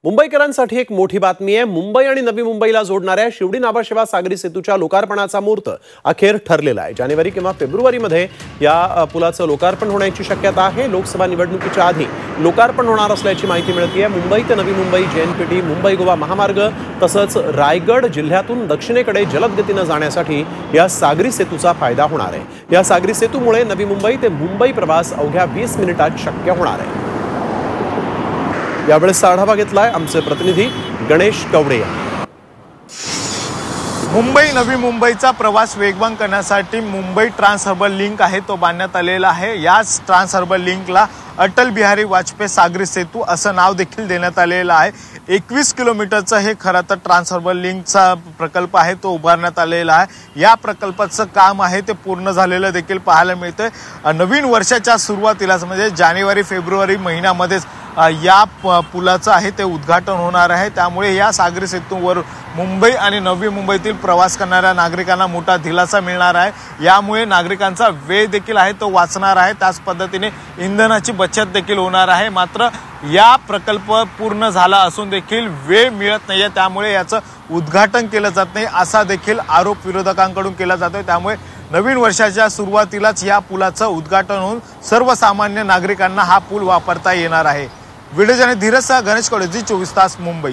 मुंबईकरांसाठी एक मोठी बातमी आहे। मुंबई आणि नवी मुंबईला जोडणाऱ्या शिवडी नाभाशेवा सागरी सेतूच्या लोकार्पणाचा मुहूर्त अखेर ठरलेला आहे। जानेवारी किंवा फेब्रुवारीमध्ये या पुलाचं लोकार्पण होण्याची शक्यता आहे। लोकसभा निवडणुकीच्या आधी लोकार्पण होणार असल्याची माहिती मिळते आहे। मुंबई ते नवी मुंबई JNPT मुंबई गोवा महामार्ग तसंच रायगड जिल्ह्यातून दक्षिणेकडे जलद गतीने जाण्यासाठी या सागरी सेतूचा फायदा होणार आहे। या सागरी सेतूमुळे नवी मुंबई ते मुंबई प्रवास अवघ्या 20 मिनिटात शक्य होणार आहे। यावेळेस आढावा घेतलाय आमचे प्रतिनिधी गणेश कवडे। मुंबई नवी मुंबईचा प्रवास वेगवान करण्यासाठी मुंबई ट्रान्स हार्बर लिंक आहे तो बांधण्यात आलेला आहे। याच ट्रान्स हार्बर लिंकला अटल बिहारी वाजपेयी सागरी सेतू असं नाव देखील देण्यात आलेलं आहे। 21 किलोमीटरचा हे खरं तर ट्रान्स हार्बर लिंकचा प्रकल्प आहे तो उभारण्यात आलेला आहे। या प्रकल्पाचं काम आहे ते पूर्ण झालेलं देखील पाहायला मिळतंय। नवीन वर्षाच्या सुरुवातीलाच म्हणजे जानेवारी फेब्रुवारी महिन्यामध्येच या पुलाचं आहे ते उद्घाटन होणार आहे। त्यामुळे या सागरी सेतूवर मुंबई आणि नवी मुंबईतील प्रवास करणाऱ्या नागरिकांना मोठा दिलासा मिळणार आहे। यामुळे नागरिकांचा वेळ देखील आहे तो वाचणार आहे। त्याच पद्धतीने इंधनाची बचत देखील होणार आहे। मात्र या प्रकल्प पूर्ण झाला असून देखील वेळ मिळत नाहीये, त्यामुळे याचं उद्घाटन केलं जात नाही असा देखील आरोप विरोधकांकडून केला जातोय। त्यामुळे नवीन वर्षाच्या सुरुवातीलाच या पुलाचं उद्घाटन होऊन सर्वसामान्य नागरिकांना हा पूल वापरता येणार आहे। व्हिडिओ जर्नलिस्ट धीरज सह गणेश कवडे, जी 24 तास मुंबई।